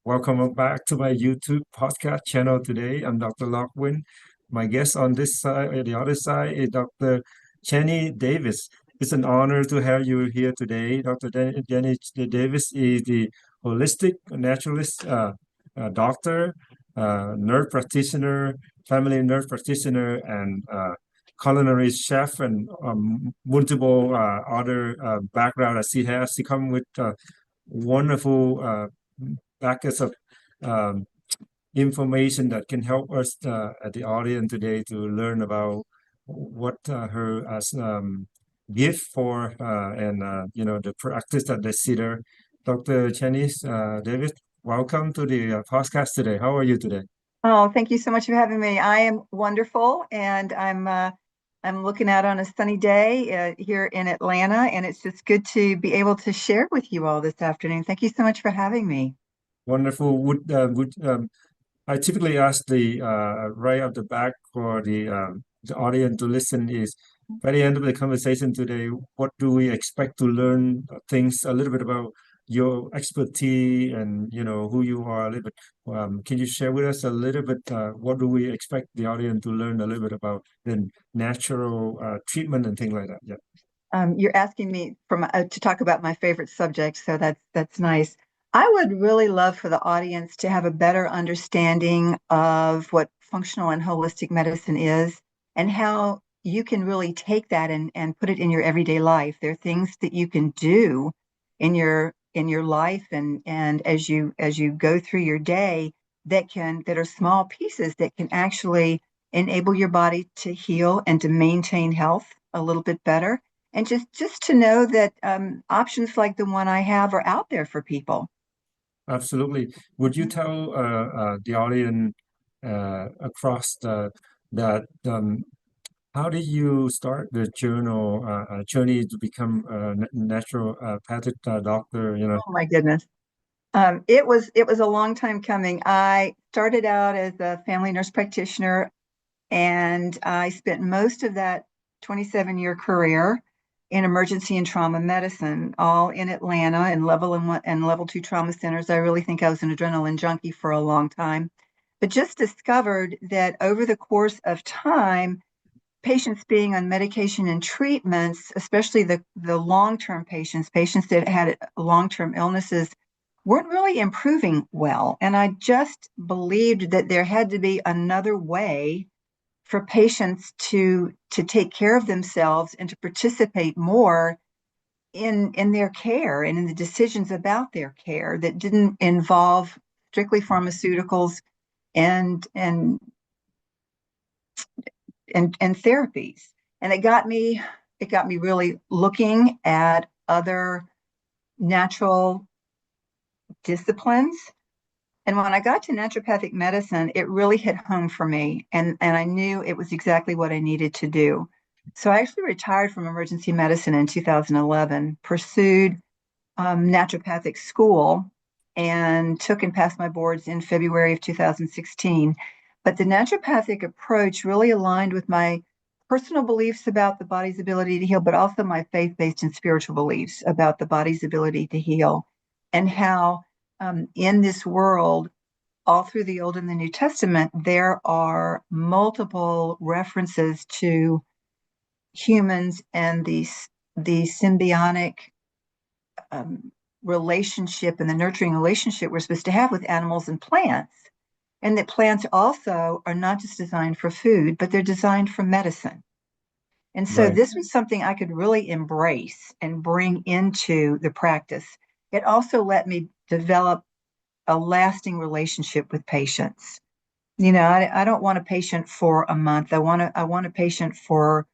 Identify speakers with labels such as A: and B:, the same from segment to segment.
A: Welcome back to my YouTube podcast channel today. I'm Dr. Lockwin. My guest on this side, the other side, is Dr. Cheney Davis. It's an honor to have you here today. Cheney Davis is the holistic naturalist doctor, nurse practitioner, family nurse practitioner, and culinary chef, and multiple other background that she has. She come with wonderful packets of um, information that can help us at the audience today to learn about what her as gift for and the practice that they see there. Dr. Cheney Davis, welcome to the podcast today. How are you today?
B: Oh, thank you so much for having me. I am wonderful, and I'm looking out on a sunny day here in Atlanta, and it's just good to be able to share with you all this afternoon. Thank you so much for having me.
A: Wonderful. Would I typically ask the right at the back for the audience to listen is by the end of the conversation today, what do we expect to learn things a little bit about your expertise and who you are a little bit. Can you share with us a little bit what do we expect the audience to learn a little bit about the natural treatment and things like that? Yeah.
B: You're asking me to talk about my favorite subject, so that's nice. I would really love for the audience to have a better understanding of what functional and holistic medicine is and how you can really take that and put it in your everyday life. There are things that you can do in your life and as you go through your day that are small pieces that can actually enable your body to heal and to maintain health a little bit better, and just to know that options like the one I have are out there for people.
A: Absolutely. Would you tell the audience across that how did you start the journey to become a naturopathic doctor?
B: Oh my goodness. It was a long time coming. I started out as a family nurse practitioner, and I spent most of that 27-year career in emergency and trauma medicine, all in Atlanta and level 1 and level 2 trauma centers. I really think I was an adrenaline junkie for a long time, but just discovered that over the course of time, patients being on medication and treatments, especially the long-term patients that had long-term illnesses, weren't really improving well. And I just believed that there had to be another way for patients to take care of themselves and to participate more in their care and in the decisions about their care that didn't involve strictly pharmaceuticals and and and therapies. And it got me really looking at other natural disciplines. And when I got to naturopathic medicine, it really hit home for me. And I knew it was exactly what I needed to do. So I actually retired from emergency medicine in 2011, pursued naturopathic school, and took and passed my boards in February of 2016. But the naturopathic approach really aligned with my personal beliefs about the body's ability to heal, but also my faith-based and spiritual beliefs about the body's ability to heal, and how in this world, all through the Old and the New Testament, there are multiple references to humans and the symbiotic um, relationship and the nurturing relationship we're supposed to have with animals and plants. And that plants also are not just designed for food, but they're designed for medicine. And so
A: Right.
B: this was something I could really embrace and bring into the practice. It also let me develop a lasting relationship with patients. I don't want a patient for a month. I want a patient for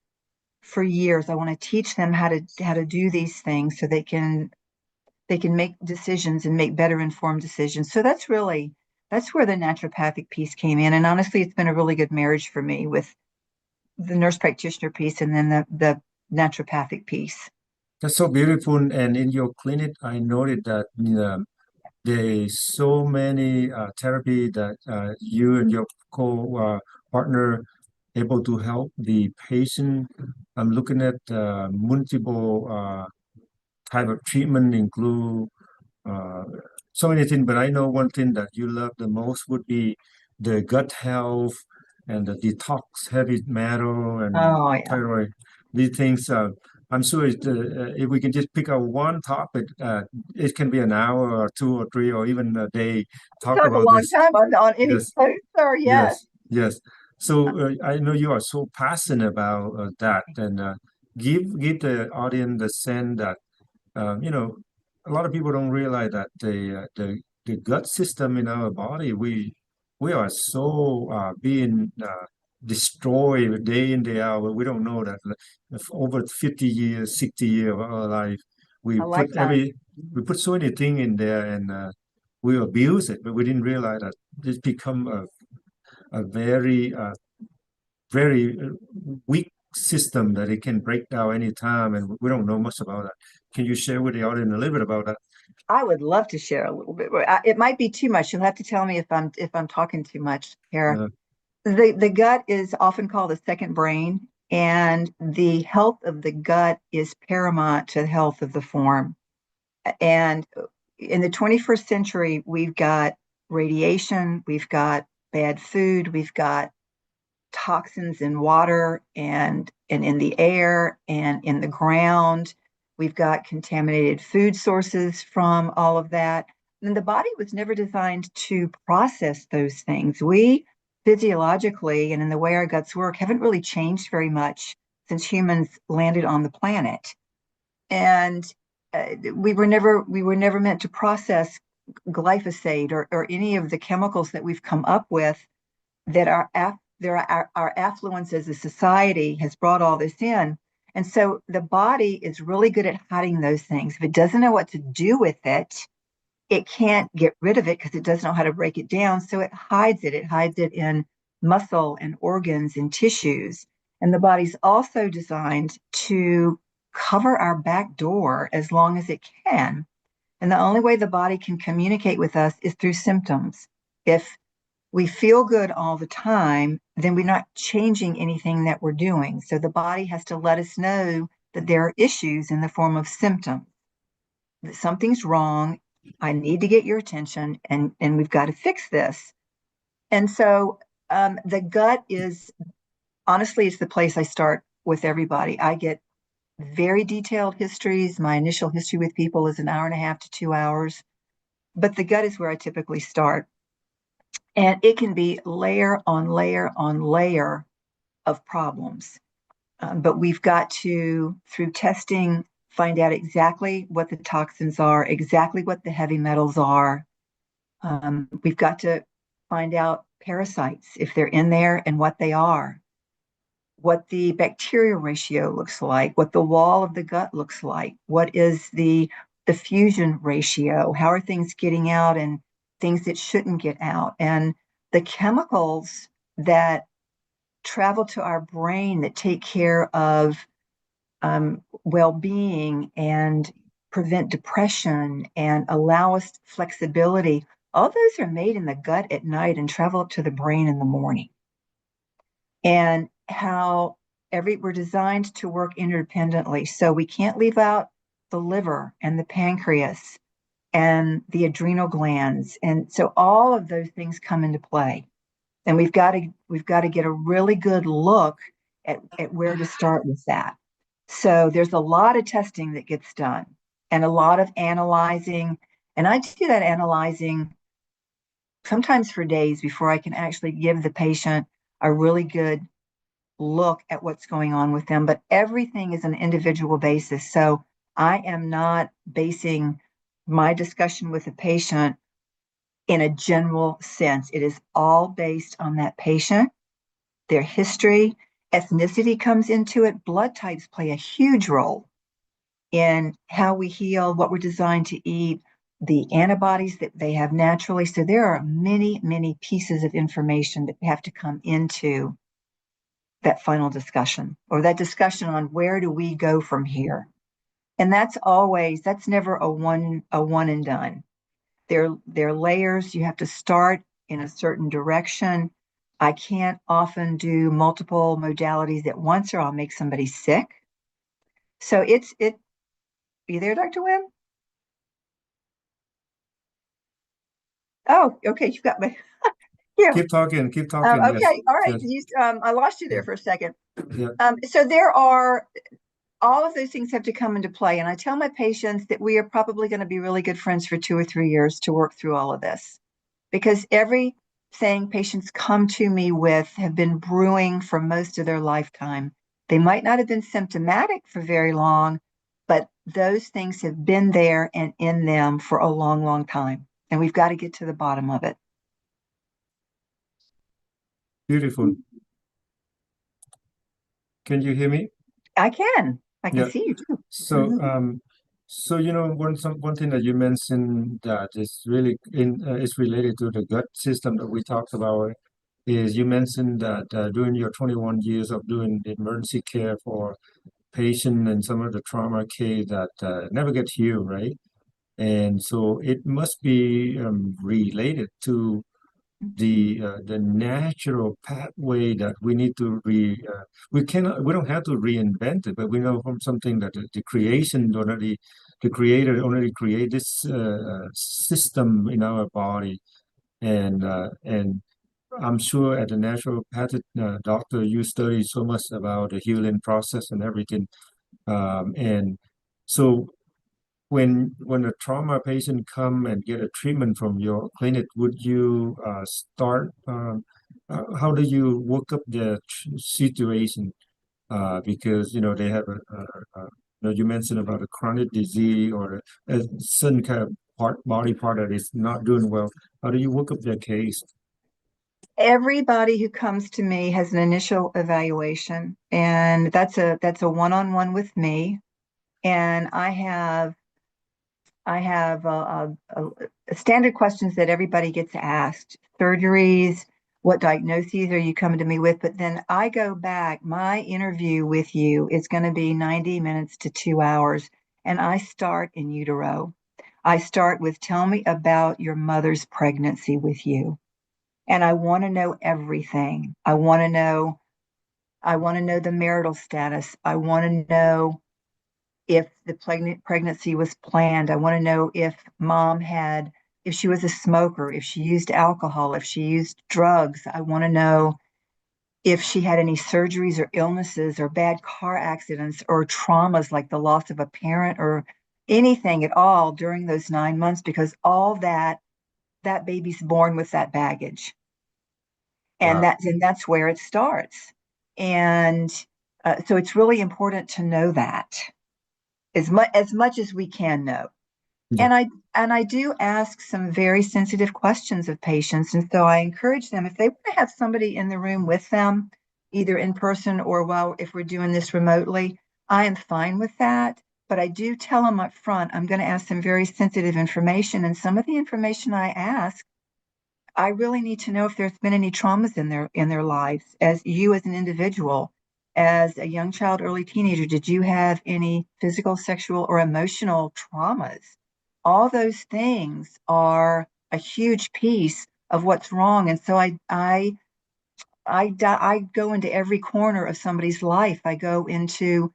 B: years. I want to teach them how to do these things so they can make decisions and make better informed decisions. So that's where the naturopathic piece came in. And honestly, it's been a really good marriage for me with the nurse practitioner piece and then the naturopathic piece.
A: That's so beautiful. And in your clinic, I noted that there's so many therapy that you and your co-partner able to help the patient. I'm looking at multiple type of treatment include uh, so many things, but I know one thing that you love the most would be the gut health and the detox, heavy metal and
B: Oh, yeah.
A: thyroid. These things, I'm sure if we can just pick out one topic, it can be an hour or two or three or even a day talk
B: Talk a
A: about
B: long
A: this.
B: time on any
A: Yes,
B: post, sir. Yes.
A: yes, yes. So I know you are so passionate about that, and give the audience the sense that you know, a lot of people don't realize that the gut system in our body, we are so being destroyed day in, day out. We don't know that over 50 years, 60 years of our life, we
B: A
A: put
B: lifetime.
A: we put so many things in there and we abuse it, but we didn't realize that it's become a very weak system that it can break down anytime, and we don't know much about that. Can you share with the audience a little bit about that?
B: I would love to share a little bit. It might be too much. You'll have to tell me if I'm talking too much here.
A: Uh,
B: The gut is often called the second brain, and the health of the gut is paramount to the health of the form. And in the 21st century, we've got radiation, we've got bad food, we've got toxins in water and in the air and in the ground. We've got contaminated food sources from all of that. And the body was never designed to process those things. We physiologically and in the way our guts work haven't really changed very much since humans landed on the planet. And we were never meant to process glyphosate or any of the chemicals that we've come up with that our affluence as a society has brought all this in. And so the body is really good at hiding those things. If it doesn't know what to do with it, it can't get rid of it because it doesn't know how to break it down. So it hides it. It hides it in muscle and organs and tissues. And the body's also designed to cover our back door as long as it can. And the only way the body can communicate with us is through symptoms. If we feel good all the time, then we're not changing anything that we're doing. So the body has to let us know that there are issues in the form of symptoms, that something's wrong. I need to get your attention and we've got to fix this. And so the gut is honestly, it's the place I start with everybody. I get very detailed histories. My initial history with people is an hour and a half to 2 hours, but the gut is where I typically start. And it can be layer on layer on layer of problems. But we've got to, through testing, find out exactly what the toxins are, exactly what the heavy metals are. We've got to find out parasites, if they're in there and what they are, what the bacteria ratio looks like, what the wall of the gut looks like, what is the diffusion ratio, how are things getting out and things that shouldn't get out, and the chemicals that travel to our brain that take care of well-being and prevent depression and allow us flexibility. All those are made in the gut at night and travel up to the brain in the morning. And how we're designed to work interdependently. So we can't leave out the liver and the pancreas and the adrenal glands. And so all of those things come into play. And we've got to get a really good look at where to start with that. So there's a lot of testing that gets done and a lot of analyzing. And I do that analyzing sometimes for days before I can actually give the patient a really good look at what's going on with them. But everything is an individual basis. So I am not basing my discussion with the patient in a general sense. It is all based on that patient, their history, ethnicity comes into it. Blood types play a huge role in how we heal, what we're designed to eat, the antibodies that they have naturally. So there are many, many pieces of information that have to come into that final discussion or that discussion on where do we go from here. And that's never a one and done. There are layers. You have to start in a certain direction. I can't often do multiple modalities at once or I'll make somebody sick. So are you there, Dr. Wynn? Oh, okay. You've got me. Yeah.
A: Keep talking, keep talking. Yes,
B: Okay. All right.
A: yes,
B: I lost you
A: yeah,
B: there for a second.
A: yeah.
B: So there are all of those things have to come into play. And I tell my patients that we are probably going to be really good friends for 2 or 3 years to work through all of this, because everything patients come to me with have been brewing for most of their lifetime. They might not have been symptomatic for very long, but those things have been there and in them for a long, long time. And we've got to get to the bottom of it.
A: Beautiful. Can you hear me?
B: I can. I can
A: Yeah.
B: see you too.
A: So,
B: Mhm.
A: one thing that you mentioned that is really is related to the gut system that we talked about is you mentioned that during your 21 years of doing the emergency care for patient and some of the trauma case that never get healed, right? And so it must be related to the natural pathway that we need to we don't have to reinvent it, but we know from something that the creation already the creator already created this system in our body, and I'm sure at the naturopathic doctor you study so much about the healing process and everything, and so when a trauma patient come and get a treatment from your clinic, would you start? How do you work up the situation? Because they have you mentioned about a chronic disease or a certain kind of body part that is not doing well. How do you work up their case?
B: Everybody who comes to me has an initial evaluation, and that's a one-on-one with me. And I have standard questions that everybody gets asked: surgeries, what diagnoses are you coming to me with? But then I go back. My interview with you is going to be 90 minutes to 2 hours, and I start in utero. I start with, tell me about your mother's pregnancy with you. And I want to know everything. I want to know the marital status. I want to know if the pregnancy was planned. I want to know if she was a smoker, if she used alcohol, if she used drugs. I want to know if she had any surgeries or illnesses or bad car accidents or traumas like the loss of a parent or anything at all during those 9 months, because all that baby's born with that baggage. And
A: Wow.
B: that's where it starts. And so it's really important to know that as much as we can know.
A: Yeah.
B: And I do ask some very sensitive questions of patients. And so I encourage them, if they want to have somebody in the room with them, either in person or if we're doing this remotely, I am fine with that. But I do tell them up front, I'm going to ask some very sensitive information. And some of the information I ask, I really need to know if there's been any traumas in their lives, as you as an individual, as a young child, early teenager. Did you have any physical, sexual, or emotional traumas? All those things are a huge piece of what's wrong. And so I go into every corner of somebody's life. I go into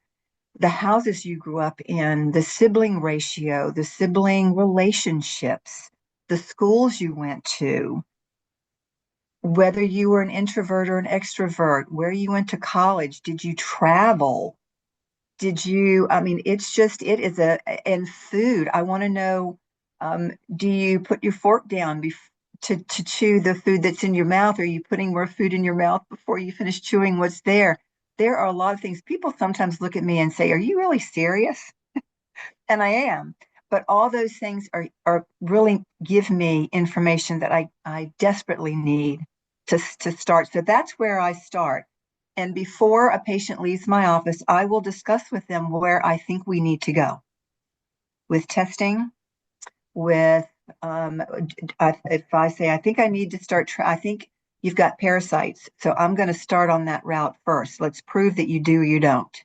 B: the houses you grew up in, the sibling ratio, the sibling relationships, the schools you went to, whether you were an introvert or an extrovert, where you went to college, did you travel? I mean, it is and food. I want to know, do you put your fork down to chew the food that's in your mouth? Are you putting more food in your mouth before you finish chewing what's there? There are a lot of things. People sometimes look at me and say, "Are you really serious?" And I am. But all those things are really give me information that I desperately need to start. So that's where I start. And before a patient leaves my office, I will discuss with them where I think we need to go with testing, with if I say, I think I need to start, I think you've got parasites. So I'm going to start on that route first. Let's prove that you do or you don't.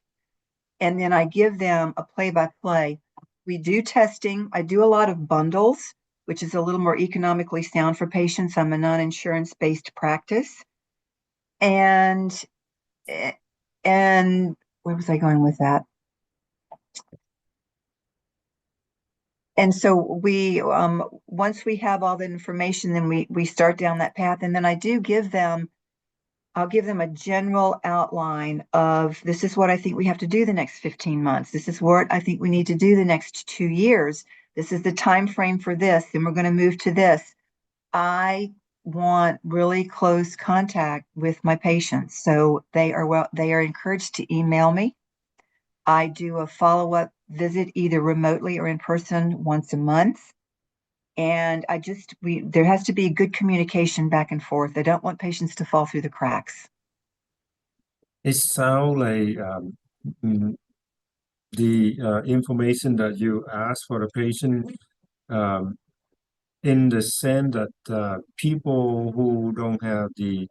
B: And then I give them a play by play. We do testing. I do a lot of bundles, which is a little more economically sound for patients. I'm a non-insurance based practice. And and where was I going with that? And so we once we have all the information, then we start down that path. And then I'll give them a general outline of this is what I think we have to do the next 15 months. This is what I think we need to do the next 2 years. This is the time frame for this, then we're going to move to this. I want really close contact with my patients. So they are encouraged to email me. I do a follow-up visit either remotely or in person once a month. And there has to be good communication back and forth. I don't want patients to fall through the cracks.
A: It sounds like mm, the information that you ask for the patient, um, in the sense that people who don't have the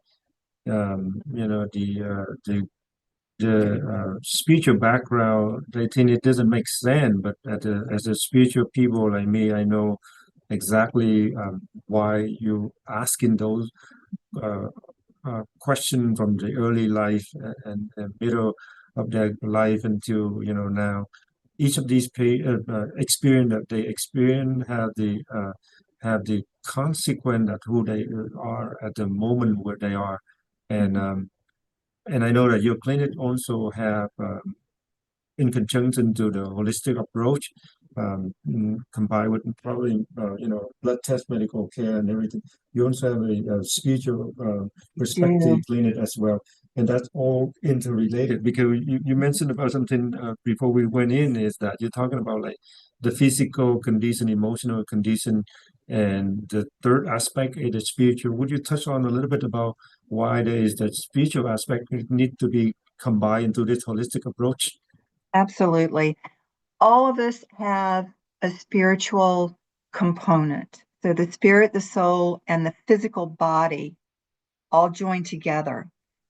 A: spiritual background, they think it doesn't make sense. But as a spiritual people like me, I know exactly why you asking those uh, question from the early life and middle of their life until now. Each of these experience that they experience have the consequence of who they are at the moment where they are, and and I know that your clinic also have in conjunction to the holistic approach, combined with probably blood test, medical care, and everything. You also have a spiritual perspective
B: Do.
A: clinic as well, and that's all interrelated. Because you mentioned about something before we went in, is that you're talking about like the physical condition, emotional condition, and the third aspect is the spiritual. Would you touch on a little bit about why there is that spiritual aspect need to be combined into this holistic approach?
B: Absolutely. All of us have a spiritual component. So the spirit, the soul, and the physical body all join together.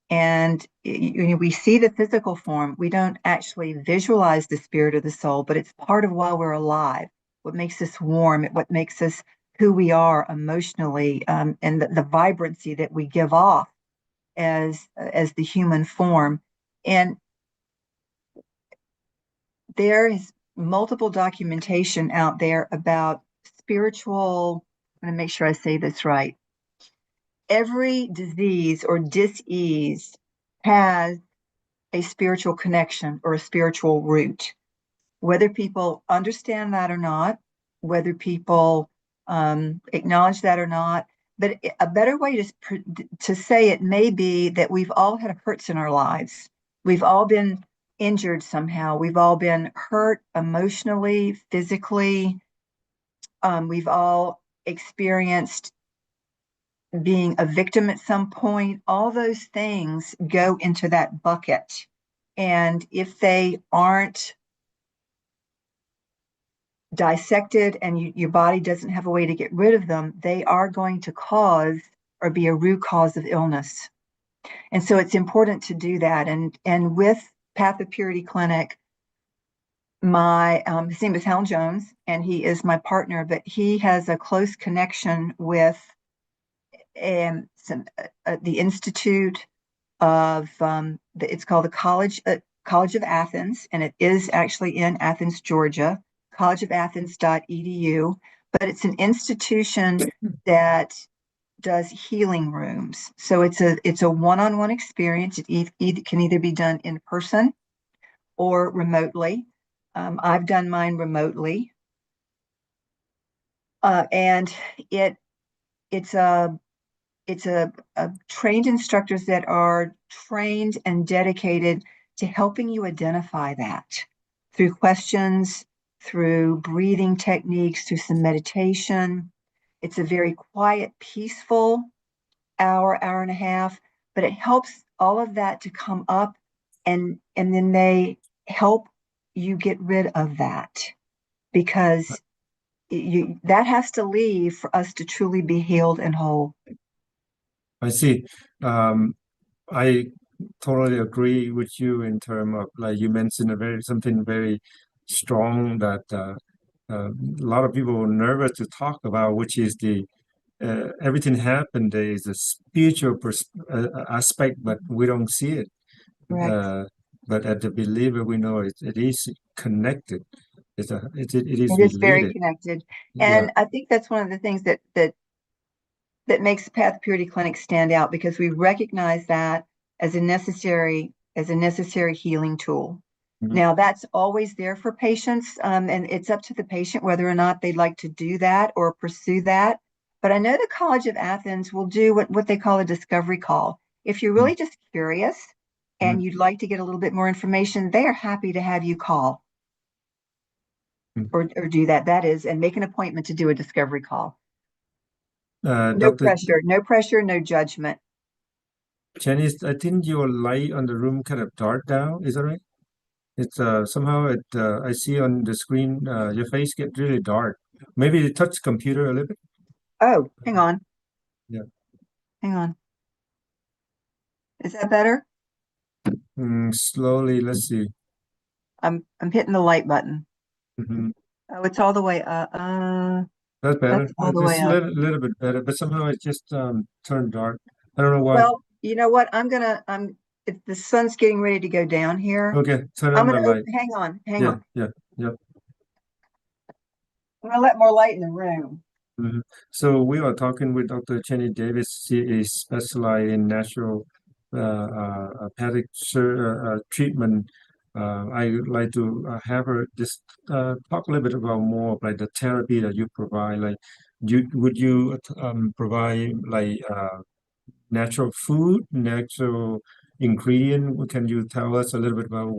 B: And we see the physical form. We don't actually visualize the spirit or the soul, but it's part of why we're alive. What makes us warm, what makes us who we are emotionally, and the vibrancy that we give off as the human form. And there is multiple documentation out there about spiritual. I'm going to make sure I say this right. Every disease or dis-ease has a spiritual connection or a spiritual root. Whether people understand that or not, whether people acknowledge that or not, but a better way to say it may be that we've all had hurts in our lives. We've all been injured somehow. We've all been hurt emotionally, physically. We've all experienced being a victim at some point. All those things go into that bucket. And if they aren't dissected and your body doesn't have a way to get rid of them, they are going to cause or be a root cause of illness. And so it's important to do that. And with Path of Purity Clinic, his name is Helen Jones, and he is my partner, but he has a close connection with the Institute of it's called the College of Athens, and it is actually in Athens, Georgia, collegeofathens.edu. But it's an institution that does healing rooms. So it's a one-on-one experience. It can either be done in person or remotely. I've done mine remotely, and it's a trained instructors that are trained and dedicated to helping you identify that through questions, through breathing techniques, through some meditation. It's a very quiet, peaceful hour and a half, but it helps all of that to come up, and then they help you get rid of that, because that has to leave for us to truly be healed and whole.
A: I see. I totally agree with you in terms of like you mentioned something very strong that a lot of people are nervous to talk about, which is the everything happened. There is a spiritual aspect, but we don't see it.
B: Correct.
A: Uh, but as a believer, we know it is connected. it is
B: It is very
A: related.
B: connected.
A: Yeah.
B: And I think that's one of the things that makes the Path Purity Clinic stand out, because we recognize that as a necessary healing tool.
A: Mhm.
B: Now, that's always there for patients, and it's up to the patient whether or not they'd like to do that or pursue that. But I know the College of Athens will do what they call a discovery call. If you're
A: Mhm.
B: really just curious and you'd like to get a little bit more information, they are happy to have you call
A: Mhm.
B: or do that. That is, and make an appointment to do a discovery call. No
A: Dr.
B: pressure, no pressure, no judgment.
A: Cheney, I think your light on the room kind of dark down. Is that right? It's somehow I see on the screen your face get really dark. Maybe you touch computer a little bit.
B: Oh, hang on,
A: Yeah.
B: hang on. Is that better?
A: Slowly, let's see.
B: I'm hitting the light button.
A: Hmm.
B: Oh, it's all the way up.
A: That's better.
B: That's all the way
A: It's a
B: up.
A: little bit better, but somehow it just turned dark. I don't know why.
B: Well, you know what? If the sun's getting ready to go down here,
A: Okay, turn
B: I'm
A: on
B: gonna
A: the light.
B: hang
A: Yeah,
B: on.
A: yeah, yeah.
B: I'm gonna let more light in the room.
A: Hmm. So we are talking with Dr. Cheney Davis. She is specialized in natural treatment. I would like to have her just talk a little bit about more of like the therapy that you provide. Like, would you provide like natural food, natural ingredient? Can you tell us a little bit about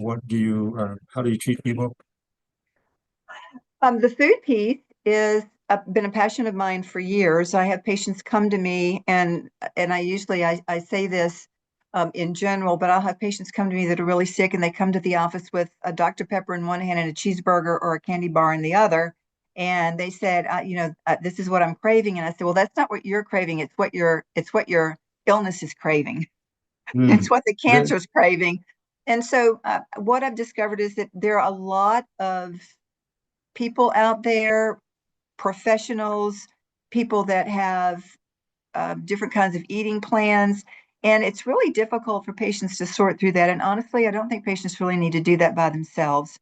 A: how do you treat people?
B: The food piece is been a passion of mine for years. I have patients come to me, and I say this in general, but I'll have patients come to me that are really sick, and they come to the office with a Dr. Pepper in one hand and a cheeseburger or a candy bar in the other, and they said, this is what I'm craving, and I said, well, that's not what you're craving. It's what your illness is craving.
A: Mm.
B: It's what the
A: The,
B: cancer is craving. And so, what I've discovered is that there are a lot of people out there, professionals, people that have different kinds of eating plans. And it's really difficult for patients to sort through that. And honestly, I don't think patients really need to do that by themselves.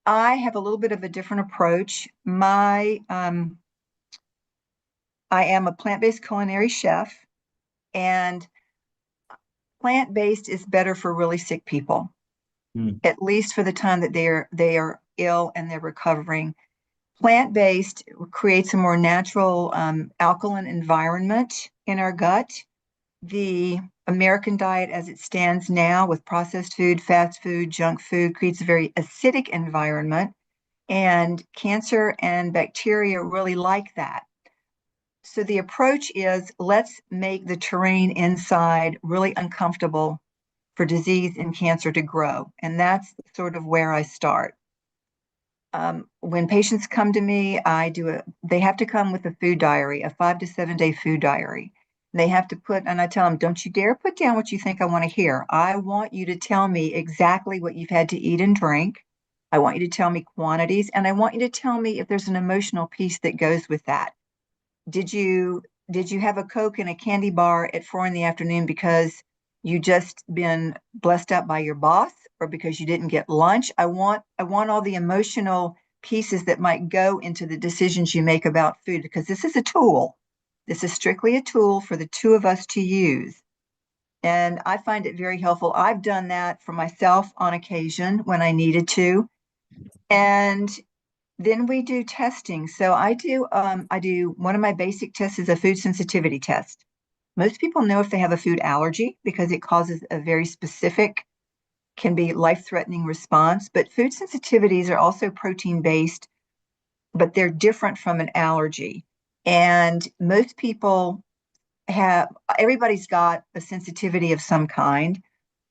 B: I have a little bit of a different approach. I am a plant-based culinary chef, and plant-based is better for really sick people,
A: mm,
B: at least for the time that they are ill and they're recovering. Plant-based creates a more natural alkaline environment in our gut. The American diet as it stands now, with processed food, fast food, junk food, creates a very acidic environment, and cancer and bacteria really like that. So the approach is, let's make the terrain inside really uncomfortable for disease and cancer to grow. And that's sort of where I start. When patients come to me, they have to come with a food diary, a 5 to 7 day food diary. They have to and I tell them, don't you dare put down what you think I want to hear. I want you to tell me exactly what you've had to eat and drink. I want you to tell me quantities, and I want you to tell me if there's an emotional piece that goes with that. Did you did you have a Coke and a candy bar at 4 in the afternoon because you just been blessed up by your boss, or because you didn't get lunch? I want all the emotional pieces that might go into the decisions you make about food, because this is a tool. This is strictly a tool for the two of us to use. And I find it very helpful. I've done that for myself on occasion when I needed to. And then we do testing. So I do one of my basic tests is a food sensitivity test. Most people know if they have a food allergy because it causes a very specific, can be life-threatening response. But food sensitivities are also protein-based, but they're different from an allergy. And most people everybody's got a sensitivity of some kind.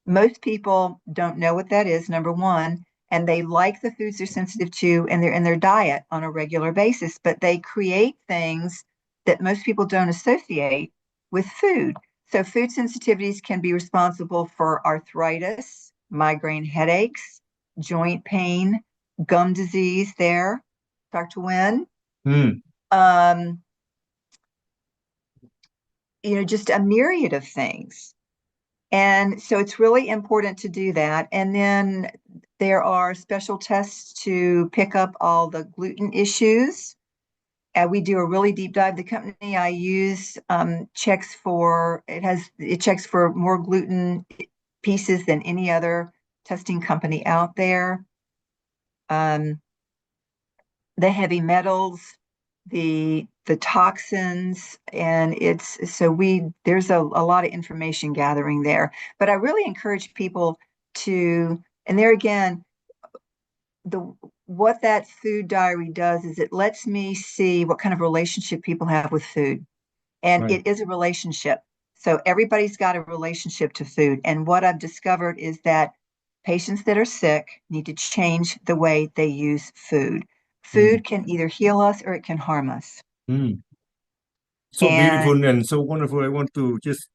B: Most people don't know what that is, number one, and they like the foods they're sensitive to, and they're in their diet on a regular basis, but they create things that most people don't associate with food. So food sensitivities can be responsible for arthritis, migraine headaches, joint pain, gum disease there, Dr. Nguyen.
A: mm,
B: Um, just a myriad of things. And so it's really important to do that. And then There are special tests to pick up all the gluten issues. We do a really deep dive. The company I use checks for more gluten pieces than any other testing company out there. The heavy metals, the toxins, and there's a lot of information gathering there. But I really encourage people to, and there again, what that food diary does is it lets me see what kind of relationship people have with food. And
A: Right.
B: it is a relationship. So everybody's got a relationship to food. And what I've discovered is that patients that are sick need to change the way they use food.
A: Mm.
B: Food can either heal us or it can harm us.
A: Mm. So
B: And
A: beautiful and so wonderful. I want to just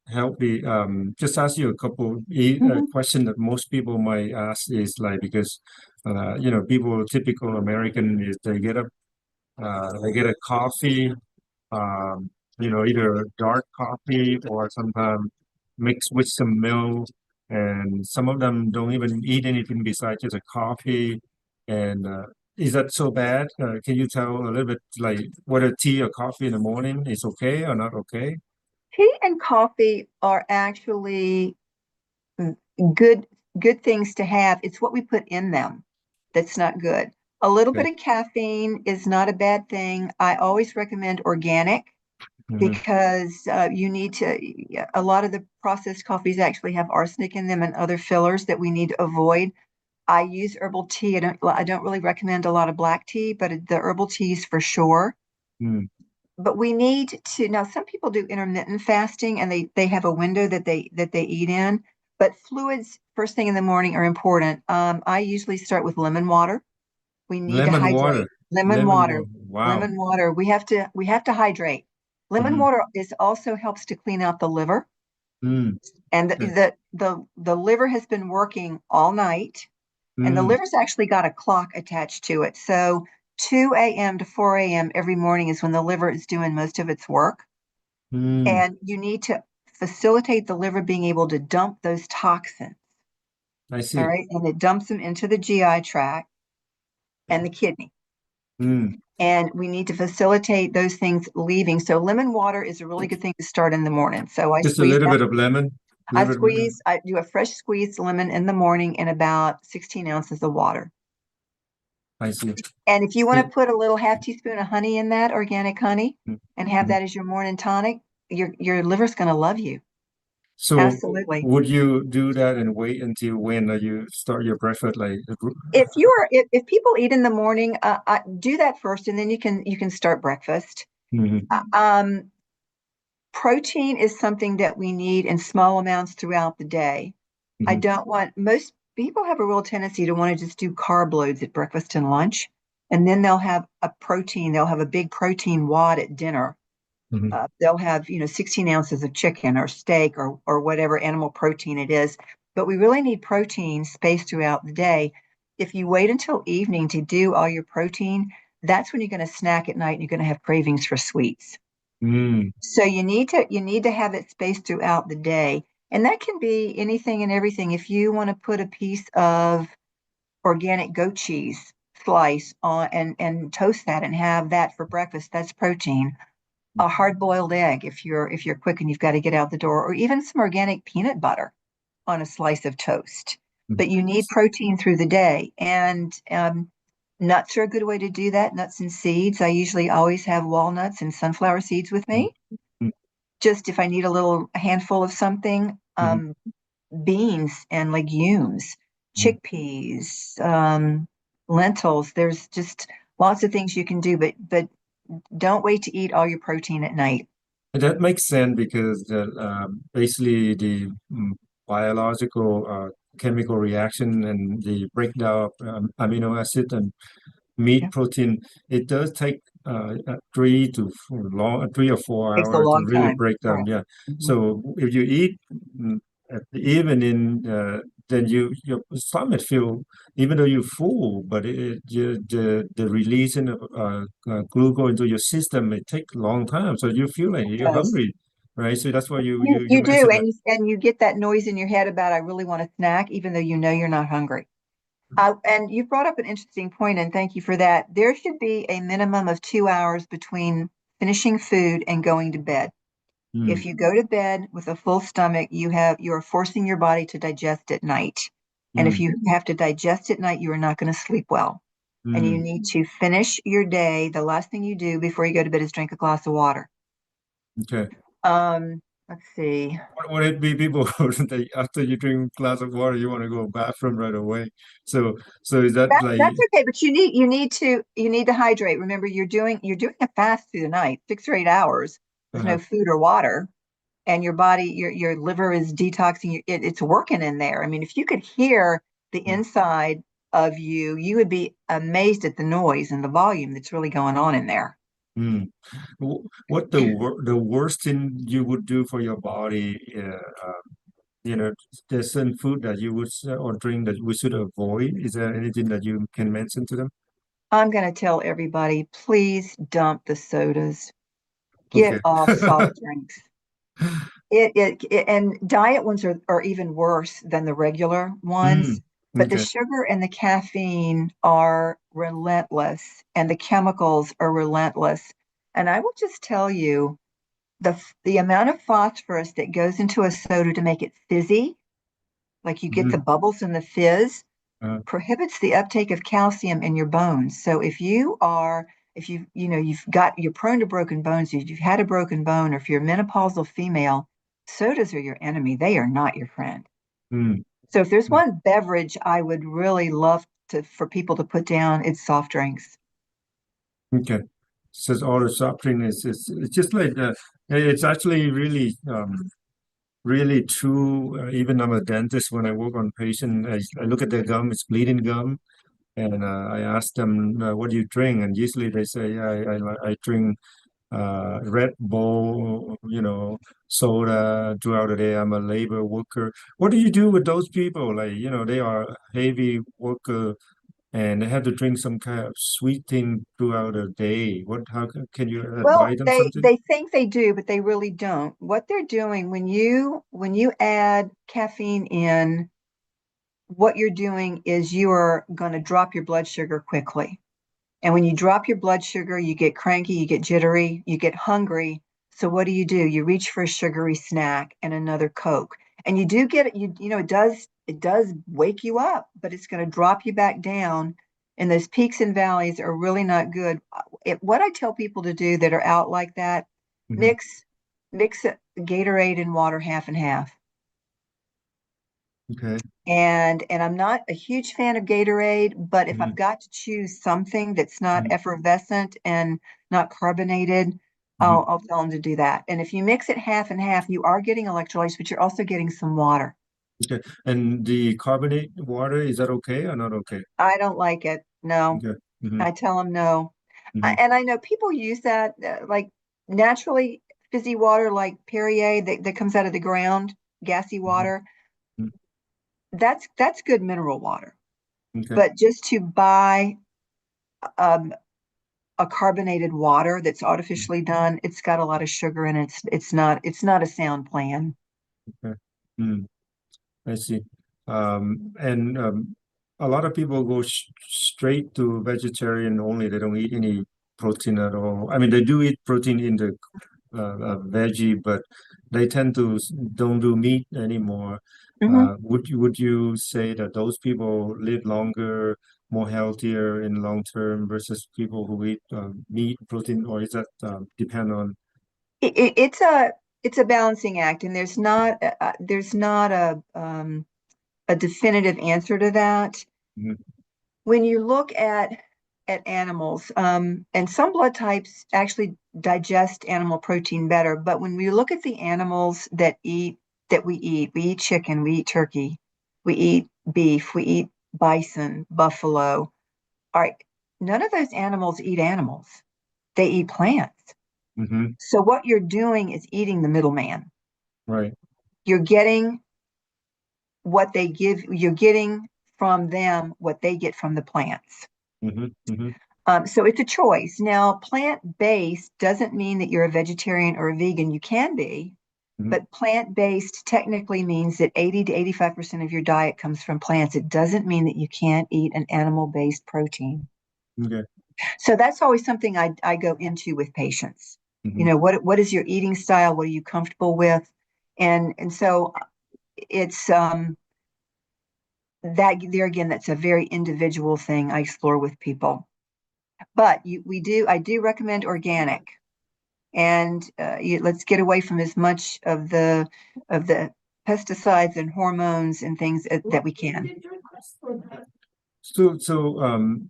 A: help me just ask you a couple
B: Mhm.
A: questions that most people might ask is like because people typical American is they get a coffee either dark coffee or sometimes mixed with some milk and some of them don't even eat anything besides just a coffee and is that so bad? Can you tell a little bit like whether tea or coffee in the morning is okay or not okay?
B: tea and coffee are actually mm, good good things to have. It's what we put in them that's not good. A little bit
A: Okay.
B: of caffeine is not a bad thing. I always recommend organic
A: Hmm.
B: because you need to, a lot of the processed coffees actually have arsenic in them and other fillers that we need to avoid. I use herbal tea. I don't really recommend a lot of black tea, but the herbal teas for sure.
A: Mm.
B: But we need to, now some people do intermittent fasting and they have a window that they eat in, but fluids first thing in the morning are important. I usually start with lemon water. We need to
A: Lemon water.
B: hydrate. Lemon
A: Lemon
B: water.
A: water. Wow.
B: Lemon water. We have to hydrate. Lemon
A: Hmm.
B: water is also helps to clean out the liver.
A: Mm.
B: And the
A: Okay.
B: the liver has been working all night, and the
A: Mm.
B: liver's actually got a clock attached to it. So 2 a.m. to 4 a.m. every morning is when the liver is doing most of its work.
A: Mm.
B: And you need to facilitate the liver being able to dump those toxins.
A: I
B: All
A: see.
B: right. And it dumps them into the GI tract and the kidney.
A: Mm.
B: And we need to facilitate those things leaving. So lemon water is a really good thing to start in the morning. So
A: Just a little bit of lemon. Little bit.
B: I do a fresh squeezed lemon in the morning in about 16 ounces of water.
A: I see.
B: And if you want
A: Yeah.
B: to put a little half teaspoon of honey in that, organic honey, and have
A: Mhm.
B: that as your morning tonic, your liver's going to love you.
A: So
B: Absolutely.
A: would you do that and wait until when you start your breakfast? Like,
B: If people eat in the morning, do that first, and then you can start breakfast.
A: mhm,
B: Um, Protein is something that we need in small amounts throughout the day. I
A: mhm,
B: don't want Most people have a real tendency to want to just do carb loads at breakfast and lunch, and then they'll have they'll have a big protein wad at dinner.
A: mhm,
B: They'll have 16 ounces of chicken or steak or whatever animal protein it is. But we really need protein spaced throughout the day. If you wait until evening to do all your protein, that's when you're going to snack at night and you're going to have cravings for sweets.
A: mm,
B: So you need to have it spaced throughout the day. And that can be anything and everything. If you want to put a piece of organic goat cheese slice on and toast that and have that for breakfast, that's protein. A hard-boiled egg if you're quick and you've got to get out the door, or even some organic peanut butter on a slice of toast.
A: mhm.
B: But you need protein through the day, and nuts are a good way to do that. Nuts and seeds. I usually always have walnuts and sunflower seeds with
A: Mhm,
B: me, just if I need a handful of something.
A: mhm,
B: Beans and legumes,
A: mhm.
B: chickpeas, lentils. There's just lots of things you can do, but don't wait to eat all your protein at night.
A: And that makes sense because basically the biological chemical reaction and the breakdown of amino acid and meat
B: Yeah,
A: protein, it does take 3 or 4
B: takes a
A: hours to
B: long
A: really
B: time.
A: break down.
B: Right.
A: Yeah.
B: Mhm.
A: So if you eat at the evening, then your stomach feel even though you're full, but the releasing of glucose into your system it takes a long time. So you feel like
B: It
A: you're
B: does.
A: hungry. right? So that's why you
B: You do,
A: mentioned that.
B: and you get that noise in your head about I really want a snack, even though you know you're not hungry. And you brought up an interesting point, and thank you for that. There should be a minimum of 2 hours between finishing food and going to bed.
A: Mm,
B: If you go to bed with a full stomach, you are forcing your body to digest at night. And if
A: mm,
B: you have to digest at night, you are not going to sleep well. And you
A: mm.
B: need to finish your day. The last thing you do before you go to bed is drink a glass of water.
A: Okay.
B: Let's see.
A: What would it be people that after you drink a glass of water, you want to go to the bathroom right away? So so is that like
B: That's okay, but you need to hydrate. Remember, you're doing a fast through the night, 6 or 8 hours with
A: uh
B: no food or water, and your body, your liver is detoxing. It's working in there. I mean, if you could hear the inside of you, you would be amazed at the noise and the volume that's really going on in there.
A: mm. What the worst thing you would do for your body? There's certain food that you would or drink that we should avoid. Is there anything that you can mention to them?
B: I'm going to tell everybody, please dump the sodas. Get
A: Okay.
B: off soft drinks. And diet ones are even worse than the regular ones,
A: Mm,
B: but the
A: okay.
B: sugar and the caffeine are relentless and the chemicals are relentless. And I will just tell you the amount of phosphorus that goes into a soda to make it fizzy, like you get the
A: Mm,
B: bubbles and the fizz,
A: uh,
B: prohibits the uptake of calcium in your bones. So if you've got, you're prone to broken bones, if you've had a broken bone, or if you're a menopausal female, sodas are your enemy. They are not your friend.
A: mm,
B: So if there's
A: mm.
B: one beverage I would really love for people to put down, it's soft drinks.
A: Okay. Says all the soft drink it's just like it's actually really true. Even I'm a dentist. When I work on patient, I look at their gum, it's bleeding gum, and I ask them, "What do you drink?" And usually they say, "Yeah, I drink Red Bull, soda throughout the day. I'm a labor worker." What do you do with those people? Like, they are heavy worker and they have to drink some kind of sweet thing throughout the day. How can you
B: Well,
A: advise them
B: they
A: something?
B: they think they do, but they really don't. What they're doing when you add caffeine in, what you're doing is you are going to drop your blood sugar quickly. And when you drop your blood sugar, you get cranky, you get jittery, you get hungry. So what do? You reach for a sugary snack and another Coke. And you do get it, it does wake you up, but it's going to drop you back down. And those peaks and valleys are really not good. What I tell people to do that are out like that,
A: Hmm.
B: mix mix Gatorade and water half and half.
A: Okay.
B: And I'm not a huge fan of Gatorade, but if I've
A: Hmm.
B: got to choose something that's not
A: Hmm.
B: effervescent and not carbonated,
A: Hmm.
B: I'll tell them to do that. And if you mix it half and half, you are getting electrolytes, but you're also getting some water.
A: Okay. And the carbonate water, is that okay or not okay?
B: I don't like it. No,
A: Okay. Hmm.
B: I tell them no.
A: Hmm.
B: And I know people use that like naturally fizzy water, like Perrier that comes out of the ground, gassy
A: Hmm.
B: water. That's good mineral water.
A: Okay.
B: But just to buy um, a carbonated water that's artificially done, it's got a lot of sugar in it. It's not a sound plan.
A: Okay. Mm, I see. And a lot of people go straight to vegetarian only. They don't eat any protein at all. I mean, they do eat protein in the veggie, but they tend to don't do meat anymore.
B: Hmm.
A: Would you say that those people live longer, more healthier in long term versus people who eat meat, protein, or is that depend on?
B: It's a balancing act, and there's not a definitive answer to that.
A: Mhm,
B: When you look at animals, and some blood types actually digest animal protein better, but when we look at the animals we eat chicken, we eat turkey, we eat beef, we eat bison, buffalo. All right, none of those animals eat animals. They eat plants.
A: mhm,
B: So what you're doing is eating the middleman.
A: right.
B: You're getting what they give, you're getting from them what they get from the plants.
A: Mhm, mhm,
B: So it's a choice. Now, plant-based doesn't mean that you're a vegetarian or a vegan. You can be.
A: Mhm.
B: But plant-based technically means that 80 to 85% of your diet comes from plants. It doesn't mean that you can't eat an animal-based protein.
A: Okay.
B: So that's always something I go into with patients. You
A: Mhm.
B: know, what is your eating style? What are you comfortable with? And so it's that there again, that's a very individual thing I explore with people. But I do recommend organic, and let's get away from as much of the pesticides and hormones and things that we can.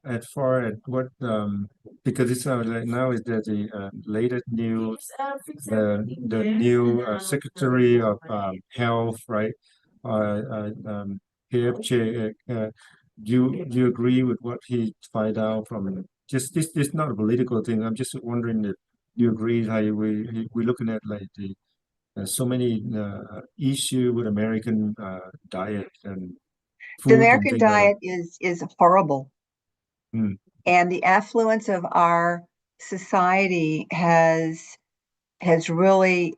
A: As far as what because it's right now is that the latest news, the new Secretary of Health, right? PFJ. Do you agree with what he find out from just this not a political thing? I'm just wondering if you agree how we looking at like the so many issue with American diet and
B: The
A: food and
B: American
A: things like that.
B: diet is horrible,
A: Mm,
B: and the affluence of our society has really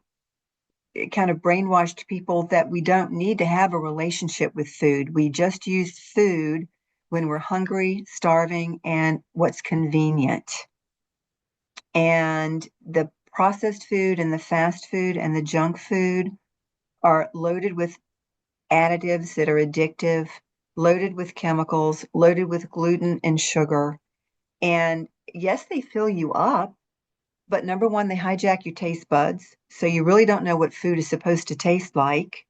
B: kind of brainwashed people that we don't need to have a relationship with food. We just use food when we're hungry, starving, and what's convenient. And the processed food and the fast food and the junk food are loaded with additives that are addictive, loaded with chemicals, loaded with gluten and sugar. And yes, they fill you up, but number one, they hijack your taste buds. So you really don't know what food is supposed to taste like.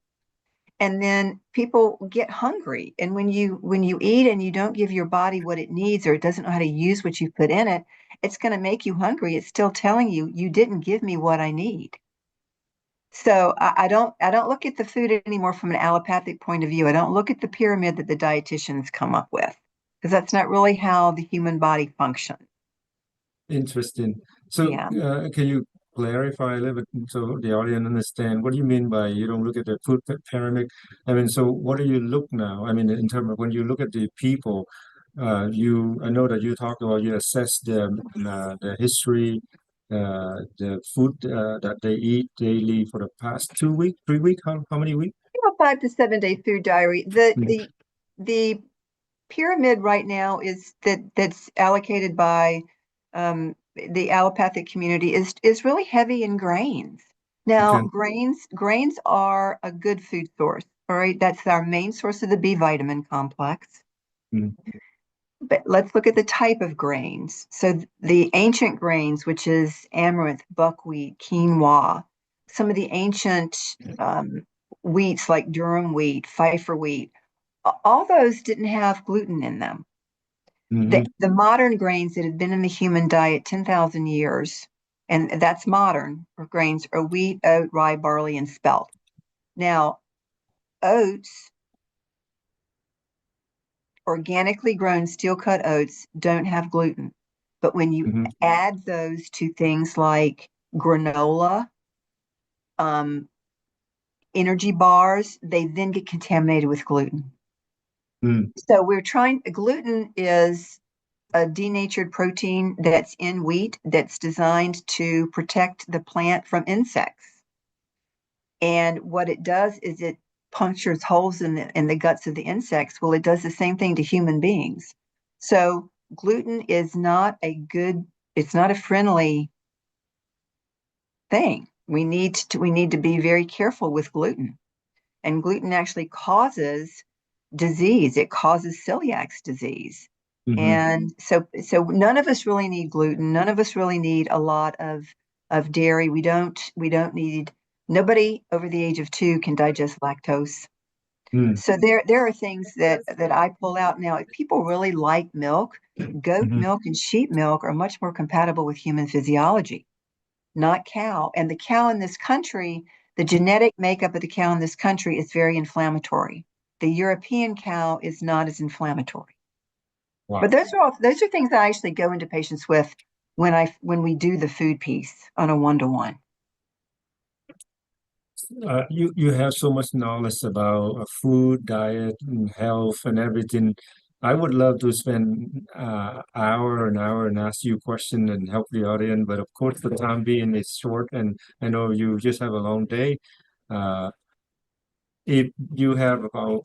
B: And then people get hungry. And when you eat and you don't give your body what it needs, or it doesn't know how to use what you put in it, it's going to make you hungry. It's still telling you you didn't give me what I need. So I don't look at the food anymore from an allopathic point of view. I don't look at the pyramid that the dietitians come up with, because that's not really how the human body functions.
A: interesting. So,
B: Yeah.
A: can you clarify a little bit so the audience understand what do you mean by you don't look at the food pyramid? I mean, so what do you look now? I mean, in terms of when you look at the people, I know that you talk about you assess the history, the food that they eat daily for the past 2 weeks, 3 weeks, how many weeks?
B: 5 to 7 day food diary. The
A: Mm,
B: the the pyramid right now is that's allocated by the allopathic community is really heavy in grains. Now,
A: okay.
B: grains are a good food source. All right, that's our main source of the B vitamin complex.
A: Mm,
B: But let's look at the type of grains. So the ancient grains, which is amaranth, buckwheat, quinoa, some of the ancient wheats like durum wheat, Pfeiffer wheat, all those didn't have gluten in them.
A: mhm,
B: The modern grains that have been in the human diet 10,000 years, and that's modern grains, are wheat, oat, rye, barley, and spelt. Now, oats, organically grown steel cut oats, don't have gluten. But when you
A: mhm,
B: add those to things like granola, um, energy bars, they then get contaminated with gluten.
A: mm,
B: So gluten is a denatured protein that's in wheat that's designed to protect the plant from insects. And what it does is it punctures holes in the guts of the insects. Well, it does the same thing to human beings. So gluten is not it's not a friendly thing. We need to be very careful with gluten. And gluten actually causes disease. It causes celiac disease.
A: mhm.
B: And so none of us really need gluten. None of us really need a lot of dairy. We don't need nobody over the age of 2 can digest lactose.
A: Mm,
B: So there are things that I pull out now. If people really like milk, goat
A: mhm,
B: milk and sheep milk are much more compatible with human physiology, not cow. And the cow in this country, the genetic makeup of the cow in this country is very inflammatory. The European cow is not as inflammatory. But
A: wow.
B: those are things that I actually go into patients with when we do the food piece on a one-to-one.
A: You have so much knowledge about food, diet, and health, and everything. I would love to spend hour and ask you a question and help the audience, but of course, the time being is short, and I know you just have a long day. Uh, if you have about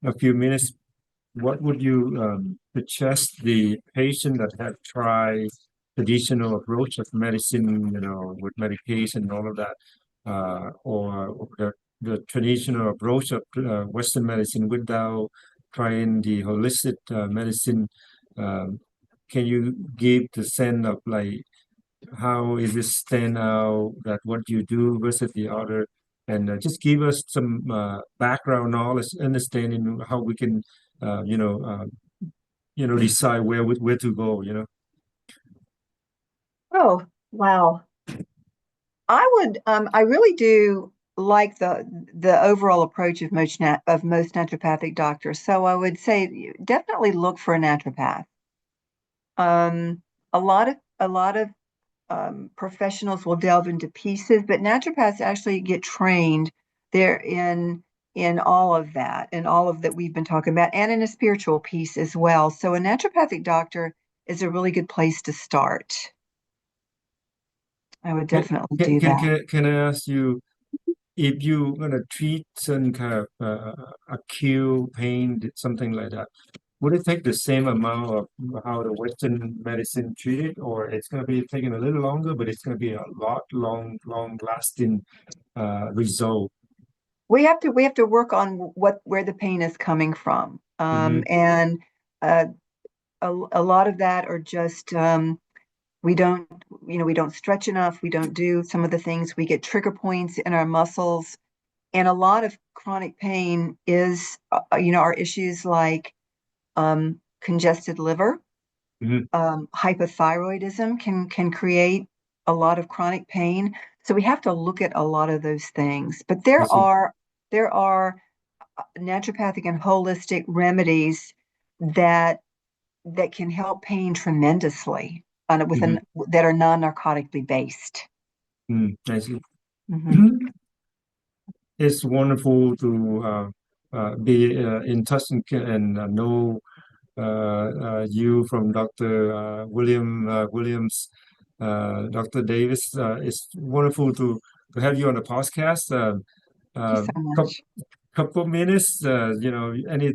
A: a few minutes, what would you suggest the patient that have tried traditional approach of medicine, with medication and all of that, or the traditional approach of Western medicine without trying the holistic medicine? Um, can you give the sense of like how is this stand out that what you do versus the other, and just give us some background knowledge, understanding how we can, uh, you know, uh, decide where to go.
B: Oh, wow. I really do like the overall approach of most naturopathic doctors. So I would say definitely look for a naturopath. Um, a lot of professionals will delve into pieces, but naturopaths actually get trained there in all of that and all of that we've been talking about, and in a spiritual piece as well. So a naturopathic doctor is a really good place to start. I would
A: Can,
B: definitely
A: can,
B: do
A: can,
B: that.
A: can can I ask you, if you're gonna treat some kind of acute pain, something like that, would it take the same amount of how the Western medicine treated, or it's going to be taking a little longer, but it's going to be a lot long lasting result?
B: We have to work on where the pain is coming from,
A: Hmm.
B: and uh, a lot of that are just we don't we don't stretch enough. We don't do some of the things. We get trigger points in our muscles, and a lot of chronic pain is are issues like congested liver,
A: Hmm.
B: hypothyroidism can create a lot of chronic pain. So we have to look at a lot of those things. But
A: I see.
B: there are naturopathic and holistic remedies that that can help pain tremendously
A: Hmm.
B: that are non-narcotically based.
A: I see.
B: Hmm.
A: It's wonderful to be in touch and know you from Dr. Williams, Dr. Davis. It's wonderful to have you on the podcast.
B: Thank you
A: Uh,
B: so
A: couple,
B: much.
A: couple minutes, any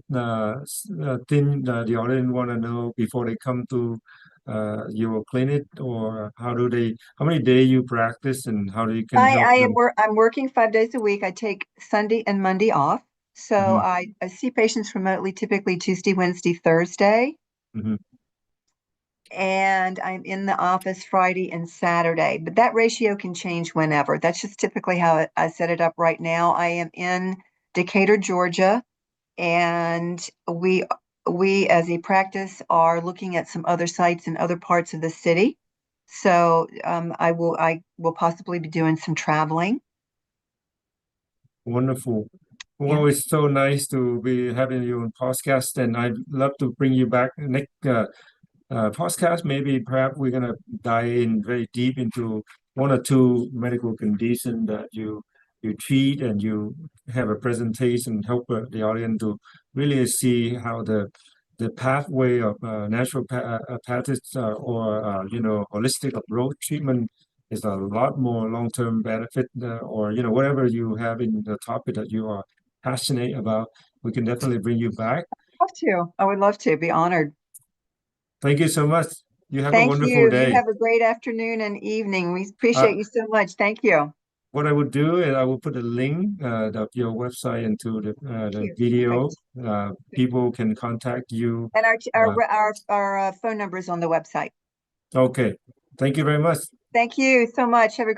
A: thing the audience want to know before they come to your clinic, or how many days you practice, and how do you can help them?
B: I'm working 5 days a week. I take Sunday and Monday off. So
A: Hmm.
B: I see patients remotely, typically Tuesday, Wednesday, Thursday,
A: Hmm.
B: and I'm in the office Friday and Saturday. But that ratio can change whenever. That's just typically how I set it up right now. I am in Decatur, Georgia, and we as a practice are looking at some other sites in other parts of the city. So I will possibly be doing some traveling.
A: Wonderful.
B: Yeah.
A: Well, it's so nice to be having you on podcast, and I'd love to bring you back next podcast. Maybe perhaps we're gonna dive in very deep into one or two medical conditions that you treat, and you have a presentation, help the audience to really see how the pathway of natural pathogens, or holistic approach treatment is a lot more long-term benefit, or whatever you have in the topic that you are passionate about. We can definitely bring you back.
B: Love to. I would love to be honored.
A: Thank you so much. You have a
B: Thank
A: wonderful
B: you. You
A: day.
B: have a great afternoon and evening. We
A: Uh,
B: appreciate you so much. Thank you.
A: what I would do is I will put a link of your website into
B: Thank
A: the
B: you.
A: video.
B: Perfect.
A: People can contact you.
B: And
A: Uh,
B: our phone number is on the website.
A: okay. Thank you very much.
B: Thank you so much. Have a